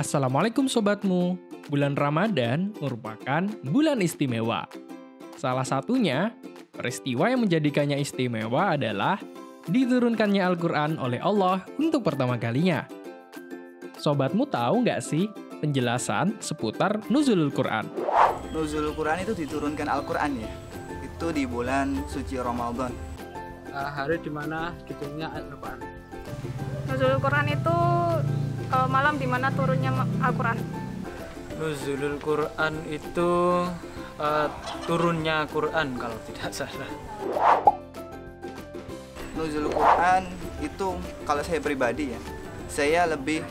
Assalamualaikum sobatmu. Bulan Ramadan merupakan bulan istimewa. Salah satunya, peristiwa yang menjadikannya istimewa adalah diturunkannya Al-Quran oleh Allah untuk pertama kalinya. Sobatmu tahu nggak sih penjelasan seputar nuzulul Quran? Nuzulul Quran itu diturunkan Al-Quran ya. Itu di bulan suci Ramadan. Hari dimana diturunnya Al-Quran. Nuzulul Quran itu malam dimana turunnya Al-Quran. Nuzulul Quran itu turunnya Quran kalau tidak salah. Nuzulul Quran itu kalau saya pribadi ya, saya lebih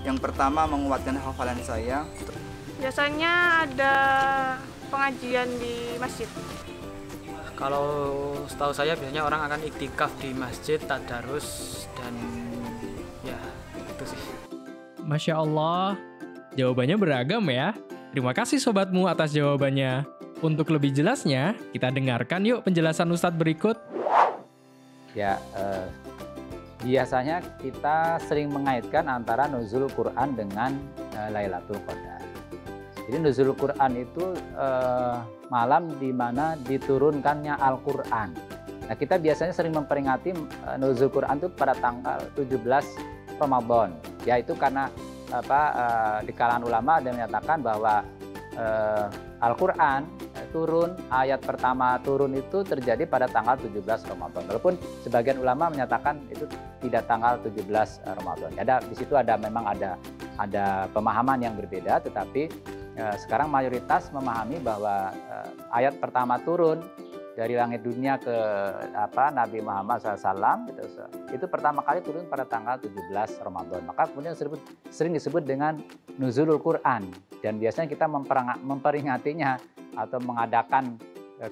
yang pertama menguatkan hafalan saya. Biasanya ada pengajian di masjid. Kalau setahu saya biasanya orang akan iktikaf di masjid, tadarus, dan ya itu sih. Masya Allah, jawabannya beragam ya. Terima kasih sobatmu atas jawabannya. Untuk lebih jelasnya, kita dengarkan yuk penjelasan Ustadz berikut. Ya, biasanya kita sering mengaitkan antara nuzul Quran dengan Lailatul Qadar. Jadi nuzul Quran itu malam di mana diturunkannya Al-Quran. Nah, kita biasanya sering memperingati nuzul Quran itu pada tanggal 17 Ramadan. Yaitu karena di kalangan ulama ada yang menyatakan bahwa Al-Quran turun, ayat pertama turun itu terjadi pada tanggal 17 Ramadan. Walaupun sebagian ulama menyatakan itu tidak tanggal 17 Ramadan. Di situ memang ada pemahaman yang berbeda, tetapi sekarang mayoritas memahami bahwa ayat pertama turun dari langit dunia ke Nabi Muhammad SAW itu pertama kali turun pada tanggal 17 Ramadan. Maka kemudian sering disebut dengan nuzulul Quran, dan biasanya kita memperingatinya atau mengadakan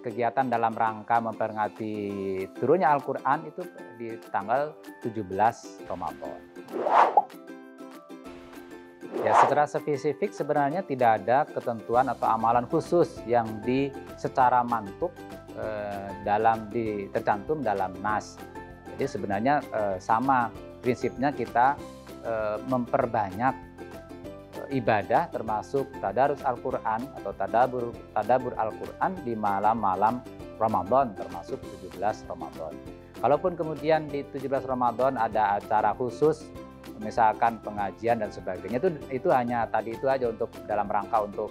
kegiatan dalam rangka memperingati turunnya Al-Quran itu di tanggal 17 Ramadan. Ya, secara spesifik sebenarnya tidak ada ketentuan atau amalan khusus yang secara mantuk tercantum dalam nas. Jadi sebenarnya sama prinsipnya kita memperbanyak ibadah termasuk tadarus Al-Quran atau tadabur Al-Quran di malam-malam Ramadan termasuk 17 Ramadan. Kalaupun kemudian di 17 Ramadan ada acara khusus misalkan pengajian dan sebagainya, itu hanya tadi itu aja untuk dalam rangka untuk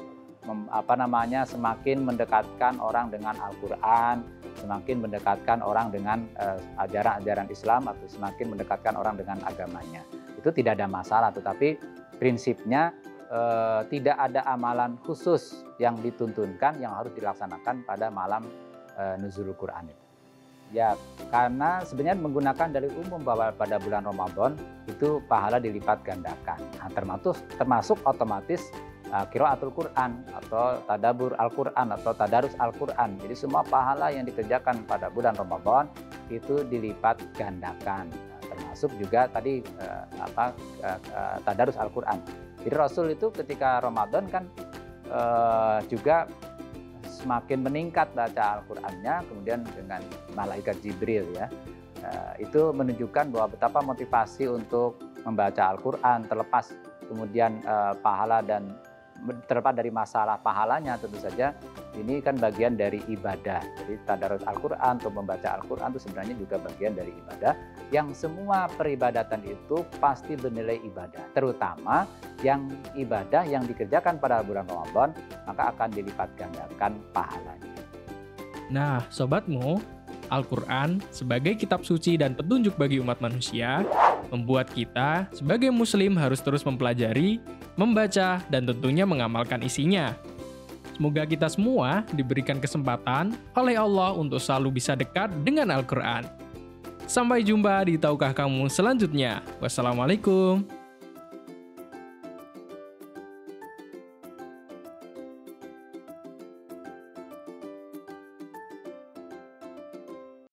semakin mendekatkan orang dengan Al-Quran, semakin mendekatkan orang dengan ajaran-ajaran Islam, atau semakin mendekatkan orang dengan agamanya. Itu tidak ada masalah, tetapi prinsipnya tidak ada amalan khusus yang dituntunkan yang harus dilaksanakan pada malam nuzulul Quran itu. Ya, karena sebenarnya menggunakan dalil umum bahwa pada bulan Ramadan itu pahala dilipat gandakan. Nah, termasuk otomatis qiraatul Quran atau tadabur Al-Quran atau tadarus Al-Quran. Jadi semua pahala yang dikerjakan pada bulan Ramadan itu dilipat gandakan. Nah, termasuk juga tadi tadarus Al-Quran. Jadi Rasul itu ketika Ramadan kan juga semakin meningkat baca Al-Qurannya, kemudian dengan malaikat Jibril ya. Itu menunjukkan bahwa betapa motivasi untuk membaca Al-Quran terlepas kemudian pahala dan terlepas dari masalah pahalanya, tentu saja ini kan bagian dari ibadah. Jadi tadarus Al-Quran atau membaca Al-Quran itu sebenarnya juga bagian dari ibadah, yang semua peribadatan itu pasti bernilai ibadah, terutama yang ibadah yang dikerjakan pada bulan Ramadan, maka akan dilipat gandakan pahalanya. Nah, sobatmu, Al-Quran sebagai kitab suci dan petunjuk bagi umat manusia membuat kita sebagai muslim harus terus mempelajari, membaca, dan tentunya mengamalkan isinya. Semoga kita semua diberikan kesempatan oleh Allah untuk selalu bisa dekat dengan Al-Quran. Sampai jumpa di Tahukah Kamu selanjutnya. Wassalamualaikum.